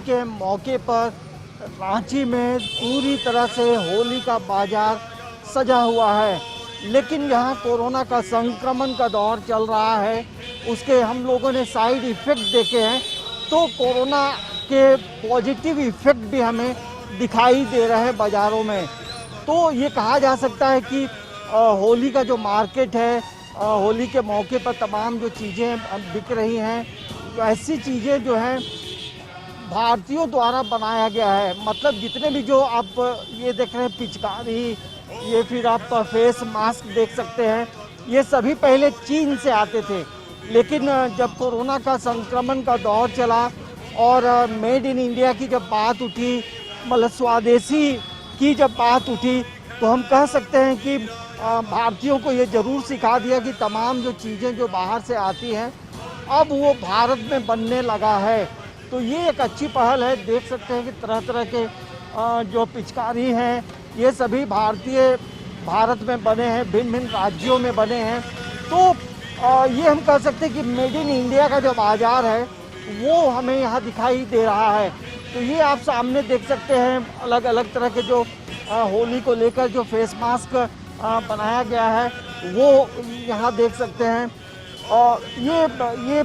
के मौके पर रांची में पूरी तरह से होली का बाजार सजा हुआ है, लेकिन यहाँ कोरोना का संक्रमण का दौर चल रहा है। उसके हम लोगों ने साइड इफ़ेक्ट देखे हैं, तो कोरोना के पॉजिटिव इफ़ेक्ट भी हमें दिखाई दे रहे हैं बाज़ारों में। तो ये कहा जा सकता है कि होली का जो मार्केट है, होली के मौके पर तमाम जो चीज़ें बिक रही हैं, ऐसी चीज़ें जो हैं भारतीयों द्वारा बनाया गया है। मतलब जितने भी जो आप ये देख रहे हैं पिचकारी, ये फिर आप फेस मास्क देख सकते हैं, ये सभी पहले चीन से आते थे, लेकिन जब कोरोना का संक्रमण का दौर चला और मेड इन इंडिया की जब बात उठी, मतलब स्वदेशी की जब बात उठी, तो हम कह सकते हैं कि भारतीयों को ये ज़रूर सिखा दिया कि तमाम जो चीज़ें जो बाहर से आती हैं अब वो भारत में बनने लगा है। तो ये एक अच्छी पहल है। देख सकते हैं कि तरह तरह के जो पिचकारी हैं ये सभी भारत में बने हैं, भिन्न भिन्न राज्यों में बने हैं। तो ये हम कह सकते हैं कि मेड इन इंडिया का जो बाज़ार है वो हमें यहाँ दिखाई दे रहा है। तो ये आप सामने देख सकते हैं अलग अलग तरह के जो होली को लेकर जो फेस मास्क बनाया गया है वो यहाँ देख सकते हैं। और ये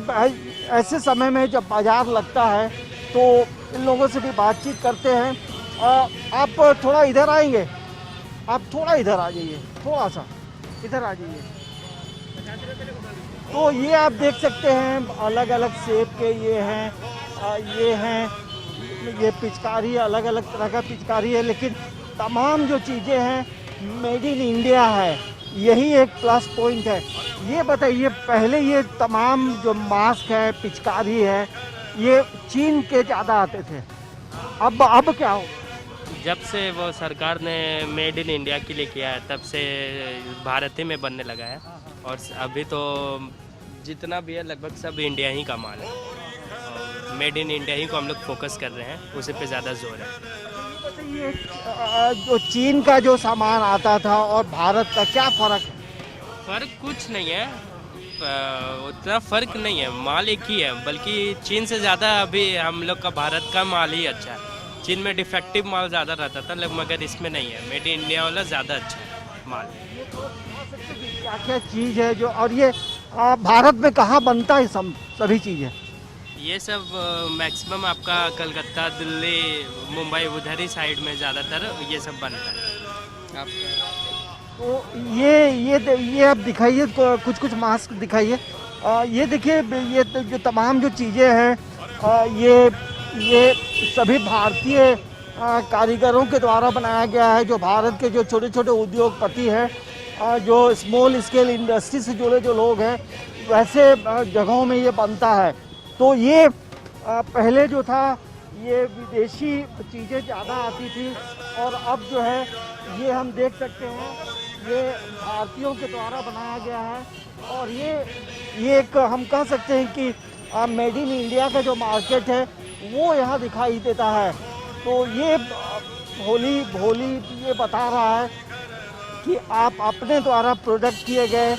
ऐसे समय में जब बाज़ार लगता है तो इन लोगों से भी बातचीत करते हैं। आप थोड़ा इधर आएंगे, आप थोड़ा इधर आ जाइए, थोड़ा सा इधर आ जाइए। तो ये आप देख सकते हैं अलग अलग शेप के ये हैं, ये पिचकारी अलग अलग तरह का पिचकारी है, लेकिन तमाम जो चीज़ें हैं मेड इन इंडिया है, यही एक प्लस पॉइंट है। ये बताइए, पहले ये तमाम जो मास्क है, पिचकारी है, ये चीन के ज़्यादा आते थे, अब क्या हो? जब से वो सरकार ने मेड इन इंडिया के लिए किया है तब से भारत ही में बनने लगा है। और अभी तो जितना भी है लगभग सब इंडिया ही का माल है। मेड इन इंडिया ही को हम लोग फोकस कर रहे हैं, उसी पे ज़्यादा जोर है। ये जो चीन का जो सामान आता था और भारत का क्या फ़र्क है? फ़र्क कुछ नहीं है, उतना फ़र्क नहीं है, माल एक ही है। बल्कि चीन से ज़्यादा अभी हम लोग का भारत का माल ही अच्छा है। चीन में डिफेक्टिव माल ज़्यादा रहता था, मगर इसमें नहीं है, मेड इन इंडिया वाला ज़्यादा अच्छा है माल। क्या क्या चीज़ है जो, और ये भारत में कहाँ बनता है सभी चीज़ें? ये सब मैक्सिमम आपका कलकत्ता, दिल्ली, मुंबई उधर ही साइड में ज़्यादातर ये सब बनता है आपका। तो ये आप दिखाइए, कुछ मास्क दिखाइए। ये देखिए, ये जो तमाम जो चीज़ें हैं ये सभी भारतीय कारीगरों के द्वारा बनाया गया है। जो भारत के जो छोटे छोटे उद्योगपति हैं, जो स्मॉल स्केल इंडस्ट्री से जुड़े जो लोग हैं, वैसे जगहों में ये बनता है। तो ये पहले जो था ये विदेशी चीज़ें ज़्यादा आती थी, और अब जो है ये हम देख सकते हैं ये भारतीयों के द्वारा बनाया गया है। और ये एक हम कह सकते हैं कि मेड इन इंडिया का जो मार्केट है वो यहाँ दिखाई देता है। तो ये होली ये बता रहा है कि आप अपने द्वारा प्रोडक्ट किए गए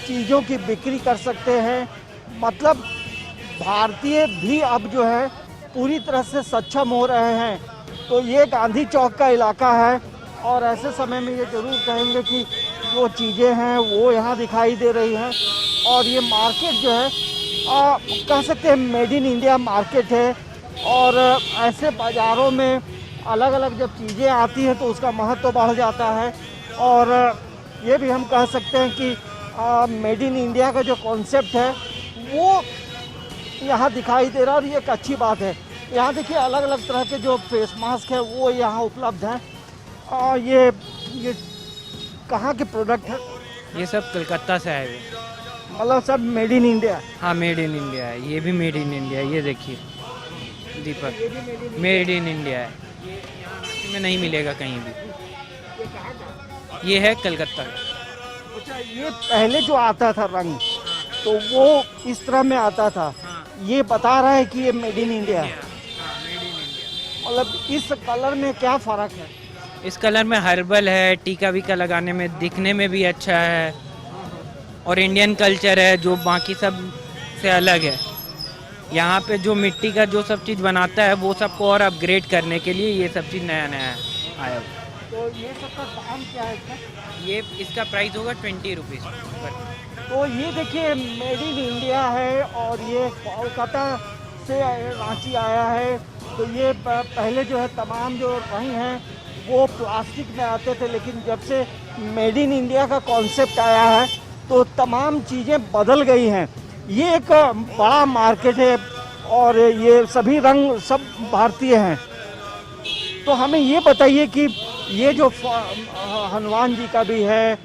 चीज़ों की बिक्री कर सकते हैं। मतलब भारतीय भी अब जो है पूरी तरह से सक्षम हो रहे हैं। तो ये गांधी चौक का इलाका है, और ऐसे समय में ये ज़रूर कहेंगे कि जो चीज़ें हैं वो यहाँ दिखाई दे रही हैं। और ये मार्केट जो है कह सकते हैं मेड इन इंडिया मार्केट है। और ऐसे बाज़ारों में अलग अलग जब चीज़ें आती हैं तो उसका महत्व बढ़ जाता है। और ये भी हम कह सकते हैं कि मेड इन इंडिया का जो कॉन्सेप्ट है वो यहाँ दिखाई दे रहा है, और ये एक अच्छी बात है। यहाँ देखिए अलग अलग तरह के जो फेस मास्क है वो यहाँ उपलब्ध हैं। और ये कहाँ के प्रोडक्ट है? ये सब कलकत्ता से आए हुए, मतलब सब मेड इन इंडिया? हाँ मेड इन इंडिया है, ये भी मेड इन इंडिया है। ये देखिए दीपक, मेड इन इंडिया है, ये में नहीं मिलेगा कहीं भी। ये है कलकत्ता का। अच्छा, ये पहले जो आता था रंग तो वो इस तरह में आता था, ये बता रहा है कि ये मेड इन इंडिया है। मतलब इस कलर में क्या फ़र्क है? इस कलर में हर्बल है, टीका वीका लगाने में दिखने में भी अच्छा है, और इंडियन कल्चर है जो बाकी सब से अलग है, यहाँ पे जो मिट्टी का जो सब चीज़ बनाता है वो सबको और अपग्रेड करने के लिए ये सब चीज़ नया नया आया हुआ। तो ये सब का दाम क्या है इसका? ये इसका प्राइस होगा 20 रुपीज़ पर। तो ये देखिए मेड इन इंडिया है और ये कोलकाता से रांची आया है। तो ये पहले जो है तमाम जो रंग हैं वो प्लास्टिक में आते थे, लेकिन जब से मेड इन इंडिया का कॉन्सेप्ट आया है तो तमाम चीज़ें बदल गई हैं। ये एक बड़ा मार्केट है और ये सभी रंग सब भारतीय हैं। तो हमें ये बताइए कि ये जो हनुमान जी का भी है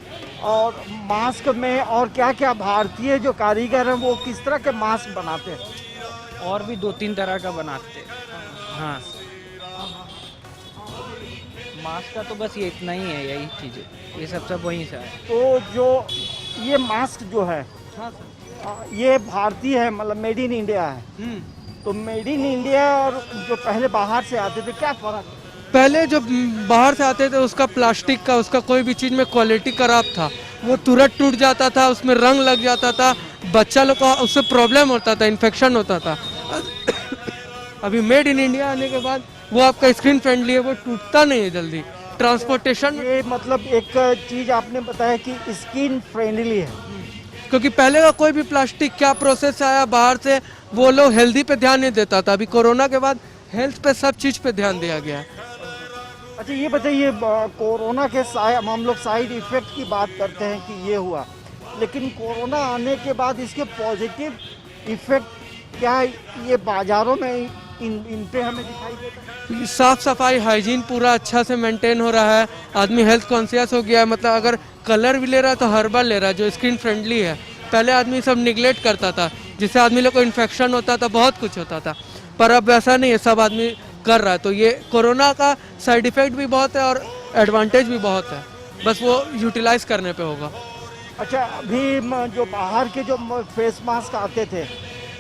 और मास्क में और क्या क्या भारतीय जो कारीगर हैं वो किस तरह के मास्क बनाते हैं? और भी 2-3 तरह का बनाते हैं। हाँ, मास्क का तो बस ये इतना ही है, यही चीज़ें, ये सब वहीं से है। तो जो ये मास्क जो है ये भारतीय है, मतलब मेड इन इंडिया है। तो मेड इन इंडिया और जो पहले बाहर से आते थे क्या फ़र्क है? पहले जो बाहर से आते थे उसका प्लास्टिक का, उसका कोई भी चीज़ में क्वालिटी खराब था, वो तुरंत टूट जाता था, उसमें रंग लग जाता था, बच्चा लोग को उससे प्रॉब्लम होता था, इन्फेक्शन होता था। अभी मेड इन इंडिया आने के बाद वो आपका स्क्रीन फ्रेंडली है, वो टूटता नहीं है जल्दी। ट्रांसपोर्टेशन ये मतलब एक चीज़ आपने बताया कि स्किन फ्रेंडली है। क्योंकि पहले का कोई भी प्लास्टिक क्या प्रोसेस आया बाहर से, वो लोग हेल्दी पे ध्यान नहीं देता था। अभी कोरोना के बाद हेल्थ पे सब चीज़ पे ध्यान दिया गया है। अच्छा ये बताइए, कोरोना के हम लोग साइड इफ़ेक्ट की बात करते हैं कि ये हुआ, लेकिन कोरोना आने के बाद इसके पॉजिटिव इफ़ेक्ट क्या ये बाज़ारों में इन पे हमें दिखाई देता है? साफ सफाई हाइजीन पूरा अच्छा से मेंटेन हो रहा है, आदमी हेल्थ कॉन्शियस हो गया है। मतलब अगर कलर भी ले रहा है तो हर्बल ले रहा है जो स्किन फ्रेंडली है। पहले आदमी सब निगलेक्ट करता था, जिससे आदमी लोग को इन्फेक्शन होता था, बहुत कुछ होता था, पर अब वैसा नहीं है, सब आदमी कर रहा है। तो ये कोरोना का साइड इफ़ेक्ट भी बहुत है और एडवांटेज भी बहुत है, बस वो यूटिलाइज करने पे होगा। अच्छा अभी जो बाहर के जो फेस मास्क आते थे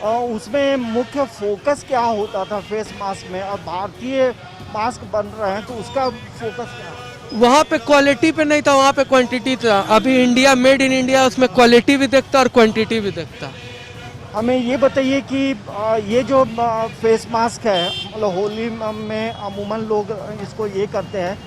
उसमें मुख्य फोकस क्या होता था फेस मास्क में, और भारतीय मास्क बन रहे हैं तो उसका फोकस क्या है? वहाँ पे क्वालिटी पे नहीं था, वहाँ पे क्वांटिटी था। अभी इंडिया मेड इन इंडिया, उसमें क्वालिटी भी देखता और क्वांटिटी भी देखता। हमें ये बताइए कि ये जो फेस मास्क है, मतलब होली में अमूमन लोग इसको ये करते हैं,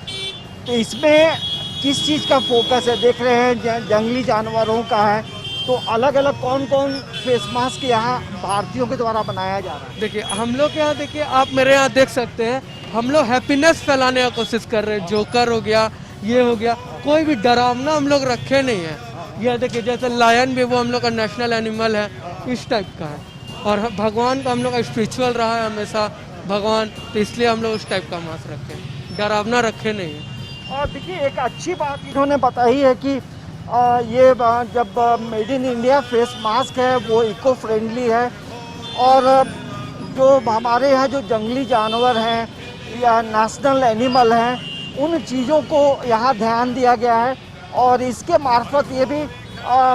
तो इसमें किस चीज़ का फोकस है? देख रहे हैं जंगली जानवरों का है, तो अलग अलग कौन कौन फेस मास्क यहाँ भारतीयों के द्वारा बनाया जा रहा है? देखिए हम लोग के यहाँ, देखिए आप मेरे यहाँ देख सकते हैं, हम लोग हैप्पीनेस फैलाने का कोशिश कर रहे हैं। जोकर हो गया, ये हो गया, कोई भी डरावना हम लोग रखे नहीं है। ये देखिए जैसे लायन भी वो हम लोग का नेशनल एनिमल है, इस टाइप का है। और भगवान का हम लोग का स्पिरिचुअल रहा है हमेशा भगवान, तो इसलिए हम लोग उस टाइप का मास्क रखे हैं, डरावना रखे नहीं है। और देखिए एक अच्छी बात इन्होंने बताई है कि ये जब made in India face mask है वो इको फ्रेंडली है, और जो हमारे यहाँ जो जंगली जानवर हैं या नेशनल एनिमल हैं उन चीज़ों को यहाँ ध्यान दिया गया है, और इसके मार्फत ये भी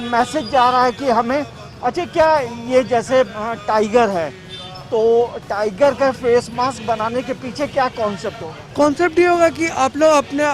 मैसेज जा रहा है कि हमें, अच्छा क्या ये जैसे टाइगर है, तो टाइगर का फेस मास्क बनाने के पीछे क्या कॉन्सेप्ट हो? कॉन्सेप्ट ये होगा कि आप लोग अपने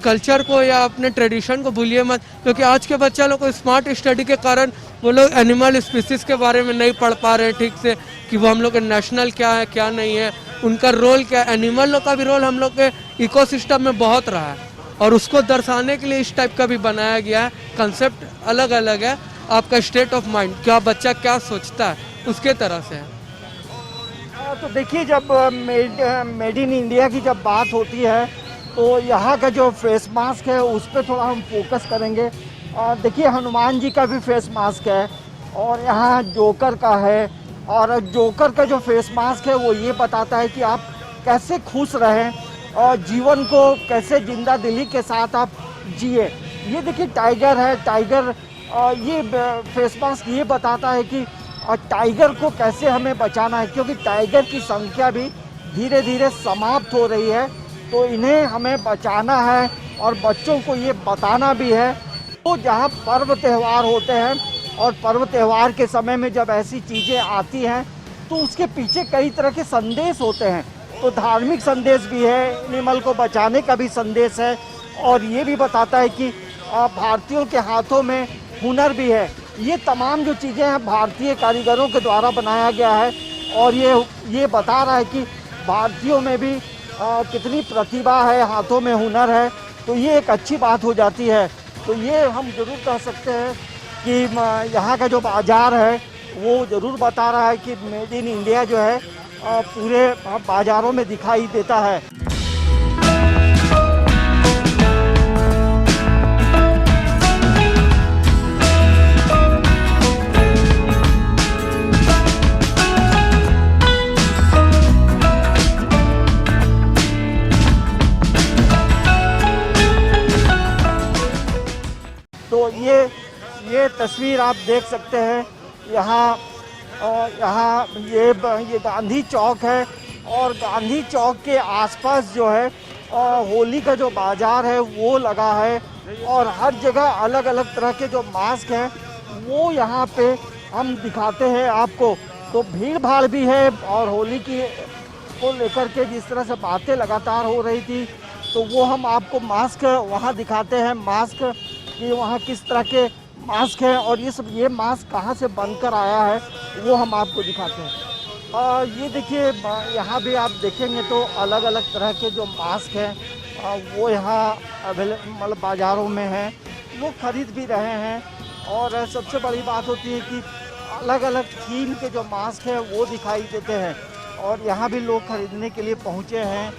कल्चर को या अपने ट्रेडिशन को भूलिए मत, क्योंकि आज के बच्चा लोग को स्मार्ट स्टडी के कारण वो लोग एनिमल स्पीसीज के बारे में नहीं पढ़ पा रहे हैं ठीक से, कि वो हम लोग के नेशनल क्या है क्या नहीं है, उनका रोल क्या है। एनिमल लोग का भी रोल हम लोग के इकोसिस्टम में बहुत रहा है, और उसको दर्शाने के लिए इस टाइप का भी बनाया गया है। कंसेप्ट अलग अलग है, आपका स्टेट ऑफ माइंड, क्या बच्चा क्या सोचता है उसके तरह से है। तो देखिए जब मेड इन इंडिया की जब बात होती है तो यहाँ का जो फेस मास्क है उस पर थोड़ा हम फोकस करेंगे। देखिए हनुमान जी का भी फेस मास्क है, और यहाँ जोकर का है, और जोकर का जो फेस मास्क है वो ये बताता है कि आप कैसे खुश रहें और जीवन को कैसे जिंदा दिली के साथ आप जिए। ये देखिए टाइगर है, टाइगर ये फेस मास्क ये बताता है कि और टाइगर को कैसे हमें बचाना है, क्योंकि टाइगर की संख्या भी धीरे धीरे समाप्त हो रही है, तो इन्हें हमें बचाना है और बच्चों को ये बताना भी है। तो जहाँ पर्व त्यौहार होते हैं और पर्व त्यौहार के समय में जब ऐसी चीज़ें आती हैं तो उसके पीछे कई तरह के संदेश होते हैं। तो धार्मिक संदेश भी है, एनिमल को बचाने का भी संदेश है, और ये भी बताता है कि भारतीयों के हाथों में हुनर भी है। ये तमाम जो चीज़ें हैं भारतीय कारीगरों के द्वारा बनाया गया है, और ये बता रहा है कि भारतीयों में भी कितनी प्रतिभा है, हाथों में हुनर है। तो ये एक अच्छी बात हो जाती है। तो ये हम ज़रूर कह सकते हैं कि यहाँ का जो बाज़ार है वो ज़रूर बता रहा है कि मेड इन इंडिया जो है पूरे बाज़ारों में दिखाई देता है। तो ये तस्वीर आप देख सकते हैं। यहाँ ये गांधी चौक है और गांधी चौक के आसपास जो है होली का जो बाज़ार है वो लगा है और हर जगह अलग अलग तरह के जो मास्क हैं वो यहाँ पे हम दिखाते हैं आपको। तो भीड़ भाड़ भी है और होली को लेकर के जिस तरह से बातें लगातार हो रही थी तो वो हम आपको मास्क वहाँ दिखाते हैं। मास्क कि वहाँ किस तरह के मास्क हैं और ये मास्क कहाँ से बनकर आया है वो हम आपको दिखाते हैं। ये देखिए यहाँ भी आप देखेंगे तो अलग अलग तरह के जो मास्क हैं वो यहाँ मतलब बाज़ारों में हैं, लोग खरीद भी रहे हैं। और सबसे बड़ी बात होती है कि अलग अलग थीम के जो मास्क हैं वो दिखाई देते हैं और यहाँ भी लोग खरीदने के लिए पहुँचे हैं।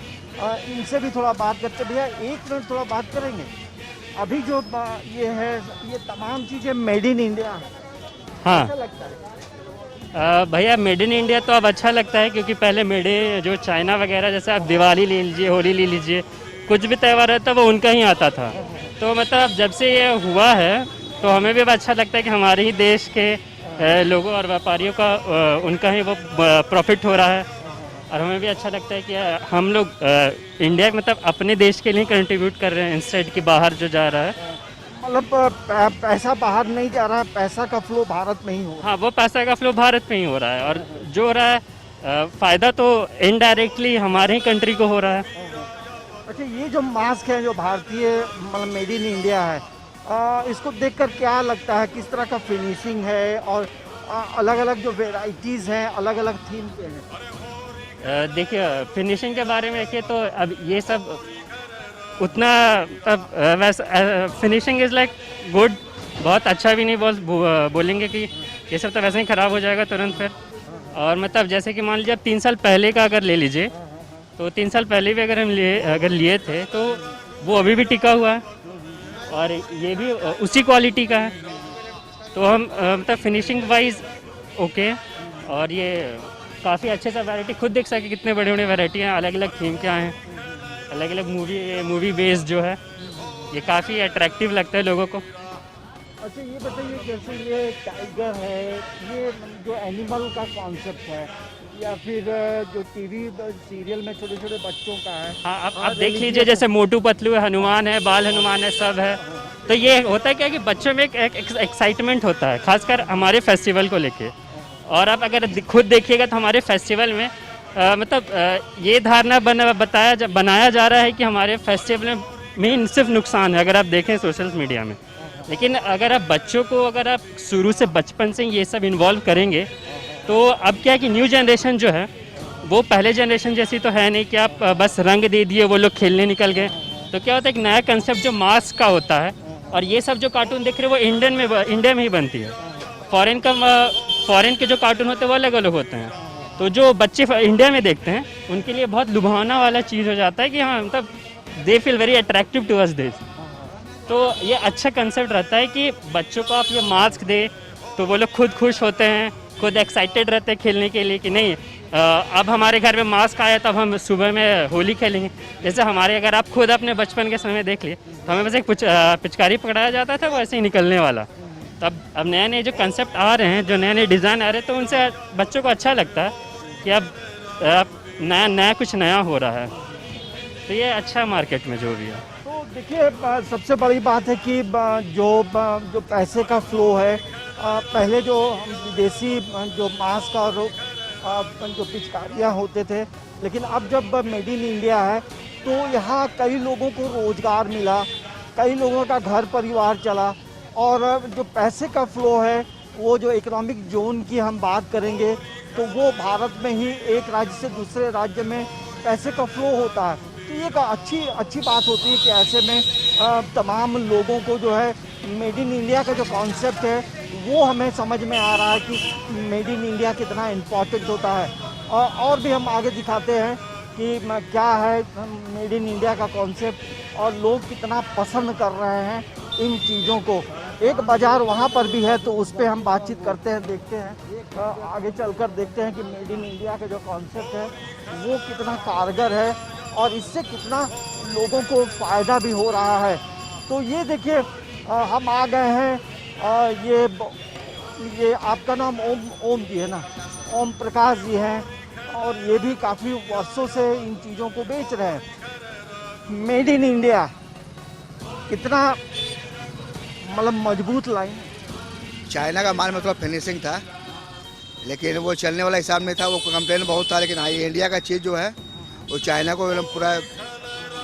इनसे भी थोड़ा बात करते। भैया एक मिनट थोड़ा बात करेंगे। अभी जो ये है ये तमाम चीज़ें मेड इन इंडिया है, हाँ कैसा लगता है? भैया मेड इन इंडिया तो अब अच्छा लगता है क्योंकि पहले जो चाइना वगैरह जैसे आप दिवाली ले लीजिए, होली ले लीजिए, कुछ भी त्यौहार रहता वो उनका ही आता था। तो मतलब जब से ये हुआ है तो हमें भी अब अच्छा लगता है कि हमारे ही देश के लोगों और व्यापारियों का उनका ही वो प्रॉफिट हो रहा है और हमें भी अच्छा लगता है कि हम लोग इंडिया मतलब अपने देश के लिए कंट्रीब्यूट कर रहे हैं इंस्टेड कि बाहर जो जा रहा है मतलब पैसा बाहर नहीं जा रहा है, पैसा का फ्लो भारत में ही हो रहा है। हाँ वो पैसा का फ्लो भारत में ही हो रहा है और जो हो रहा है फ़ायदा तो इनडायरेक्टली हमारे ही कंट्री को हो रहा है। अच्छा ये जो मास्क है जो भारतीय मतलब मेड इन इंडिया है इसको देखकर क्या लगता है, किस तरह का फिनिशिंग है और अलग अलग जो वेराइटीज़ हैं अलग अलग थीम के हैं? देखिए फिनिशिंग के बारे में देखिए तो अब ये सब उतना तब वैसा फिनिशिंग इज़ लाइक गुड, बहुत अच्छा भी नहीं बोलेंगे कि ये सब तो वैसे ही ख़राब हो जाएगा तुरंत फिर। और मतलब जैसे कि मान लीजिए अब 3 साल पहले का अगर ले लीजिए तो 3 साल पहले भी अगर हम लिए थे तो वो अभी भी टिका हुआ है और ये भी उसी क्वालिटी का है। तो हम मतलब फिनिशिंग वाइज ओके और ये काफ़ी अच्छे सा वैरायटी खुद देख सके कितने बड़े बड़े वैरायटी हैं, अलग अलग थीम क्या हैं, अलग अलग मूवी बेस्ड जो है ये काफ़ी अट्रैक्टिव लगता है लोगों को। अच्छा ये बताइए जैसे ये टाइगर है ये जो एनिमल का कॉन्सेप्ट है या फिर जो टीवी सीरियल में छोटे छोटे बच्चों का है। हाँ आप देख लीजिए जैसे मोटू पतलू है, हनुमान है, बाल हनुमान है, सब है। तो ये होता है क्या कि बच्चों में एक एक्साइटमेंट होता है खासकर हमारे फेस्टिवल को लेके। और आप अगर खुद देखिएगा तो हमारे फेस्टिवल में ये धारणा बनाया जा रहा है कि हमारे फेस्टिवल में सिर्फ नुकसान है अगर आप देखें सोशल मीडिया में। लेकिन अगर आप बच्चों को अगर आप शुरू से बचपन से ये सब इन्वॉल्व करेंगे तो अब क्या है कि न्यू जनरेशन जो है वो पहले जनरेशन जैसी तो है नहीं कि आप बस रंग दे दिए वो लोग खेलने निकल गए। तो क्या होता है एक नया कंसेप्ट जो मास्क का होता है और ये सब जो कार्टून देख रहे हैं वो इंडिया में ही बनती है। फॉरेन के जो कार्टून होते हैं वो अलग अलग होते हैं। तो जो बच्चे इंडिया में देखते हैं उनके लिए बहुत लुभावना वाला चीज़ हो जाता है कि हाँ मतलब they feel very attractive to us this. तो ये अच्छा कंसेप्ट रहता है कि बच्चों को आप ये मास्क दे तो वो लोग खुद खुश होते हैं, खुद एक्साइटेड रहते हैं खेलने के लिए कि नहीं अब हमारे घर में मास्क आया तब हम सुबह में होली खेलेंगे। जैसे हमारे अगर आप खुद अपने बचपन के समय देख लिए तो हमें बस एक पिचकारी पकड़ाया जाता था वो ऐसे ही निकलने वाला। तब अब नए नए जो कंसेप्ट आ रहे हैं, जो नए नए डिज़ाइन आ रहे हैं तो उनसे बच्चों को अच्छा लगता है कि अब नया कुछ नया हो रहा है। तो ये अच्छा मार्केट में जो भी है। तो देखिए सबसे बड़ी बात है कि जो पैसे का फ्लो है पहले जो विदेशी जो मास्क और जो पिचकारियाँ होते थे, लेकिन अब जब मेड इन इंडिया है तो यहाँ कई लोगों को रोज़गार मिला, कई लोगों का घर परिवार चला और जो पैसे का फ्लो है वो जो इकोनॉमिक जोन की हम बात करेंगे तो वो भारत में ही एक राज्य से दूसरे राज्य में पैसे का फ्लो होता है। तो ये एक अच्छी बात होती है कि ऐसे में तमाम लोगों को जो है मेड इन इंडिया का जो कॉन्सेप्ट है वो हमें समझ में आ रहा है कि मेड इन इंडिया कितना इम्पोर्टेंट होता है। और भी हम आगे दिखाते हैं कि क्या है मेड इन इंडिया का कॉन्सेप्ट और लोग कितना पसंद कर रहे हैं इन चीज़ों को। एक बाज़ार वहाँ पर भी है तो उस पर हम बातचीत करते हैं, देखते हैं आगे चलकर देखते हैं कि मेड इन इंडिया का जो कॉन्सेप्ट है वो कितना कारगर है और इससे कितना लोगों को फ़ायदा भी हो रहा है। तो ये देखिए हम आ गए हैं, ये आपका नाम ओम जी है ना, ओम प्रकाश जी हैं और ये भी काफ़ी वर्षों से इन चीज़ों को बेच रहे हैं। मेड इन इंडिया कितना मतलब मजबूत लाइन। चाइना का माल में थोड़ा फिनिशिंग था लेकिन वो चलने वाला हिसाब में था, वो कंप्लेन बहुत था, लेकिन हाँ ये इंडिया का चीज़ जो है वो चाइना को एकदम पूरा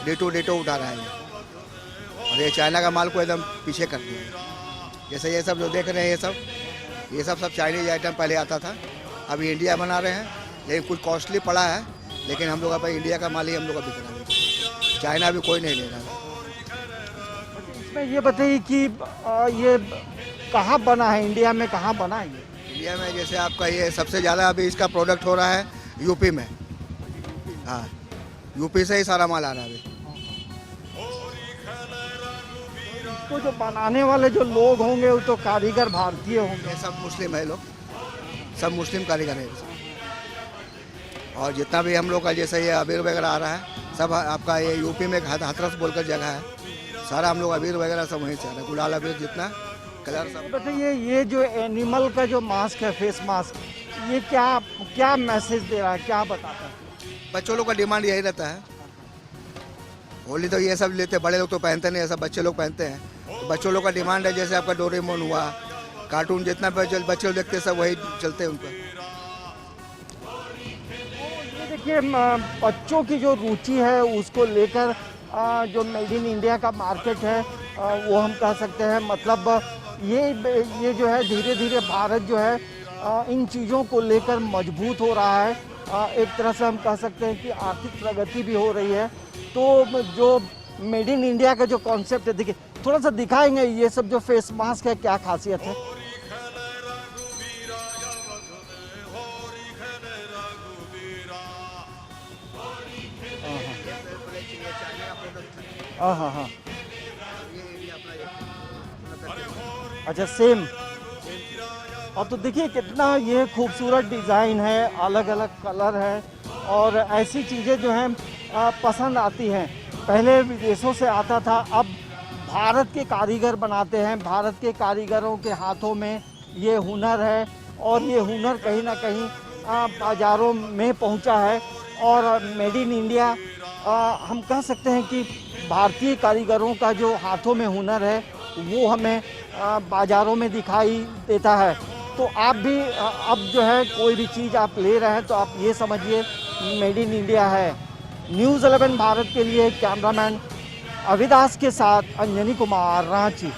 डेटो उठा रहा है और ये चाइना का माल को एकदम पीछे कर दिया है। जैसे ये सब जो देख रहे हैं ये सब चाइनीज आइटम पहले आता था, अभी इंडिया बना रहे हैं, लेकिन कुछ कॉस्टली पड़ा है, लेकिन हम लोग अब इंडिया का माल ही हम लोग का बिक रहा है, चाइना भी कोई नहीं ले रहा है। इसमें ये बताइए कि ये कहाँ बना है, इंडिया में कहाँ बना है? इंडिया में जैसे आपका ये सबसे ज़्यादा अभी इसका प्रोडक्ट हो रहा है यूपी में, हाँ यूपी से ही सारा माल आ रहा है अभी। इसको जो बनाने वाले जो लोग होंगे वो तो कारीगर भारतीय होंगे। ये सब मुस्लिम है लोग, सब मुस्लिम कारीगर है। और जितना भी हम लोग का जैसे ये अबीर वगैरह आ रहा है सब आपका ये यूपी में एक हाथरस बोलकर जगह है, सारा हम लोग अबीर वगैरह सब वहीं से आ रहा है, गुलाल अबीर जितना कलर सब। बताइए ये जो एनिमल का जो मास्क है, फेस मास्क, ये क्या मैसेज दे रहा है, क्या बताता है? बच्चों लोग का डिमांड यही रहता है। होली तो ये सब लेते, बड़े लोग तो पहनते नहीं, सब बच्चे लोग पहनते हैं। तो बच्चों लोग का डिमांड है, जैसे आपका डोरेमोन हुआ, कार्टून जितना बच्चे लोग देखते हैं सब वही चलते हैं उनका। ये देखिए बच्चों की जो रुचि है उसको लेकर जो मेड इन इंडिया का मार्केट है वो हम कह सकते हैं, मतलब ये जो है धीरे धीरे भारत जो है इन चीज़ों को लेकर मजबूत हो रहा है। एक तरह से हम कह सकते हैं कि आर्थिक प्रगति भी हो रही है। तो जो मेड इन इंडिया का जो कॉन्सेप्ट है, देखिए थोड़ा सा दिखाएंगे ये सब जो फेस मास्क है क्या खासियत है। हाँ, अच्छा सेम। और तो देखिए कितना ये खूबसूरत डिज़ाइन है, अलग अलग कलर है और ऐसी चीज़ें जो हैं पसंद आती हैं। पहले विदेशों से आता था, अब भारत के कारीगर बनाते हैं, भारत के कारीगरों के हाथों में ये हुनर है और ये हुनर कहीं ना कहीं बाज़ारों में पहुंचा है। और मेड इन इंडिया हम कह सकते हैं कि भारतीय कारीगरों का जो हाथों में हुनर है वो हमें बाज़ारों में दिखाई देता है। तो आप भी अब जो है कोई भी चीज़ आप ले रहे हैं तो आप ये समझिए मेड इन इंडिया है। न्यूज़ 11 भारत के लिए कैमरामैन अविदास के साथ अंजनी कुमार, रांची।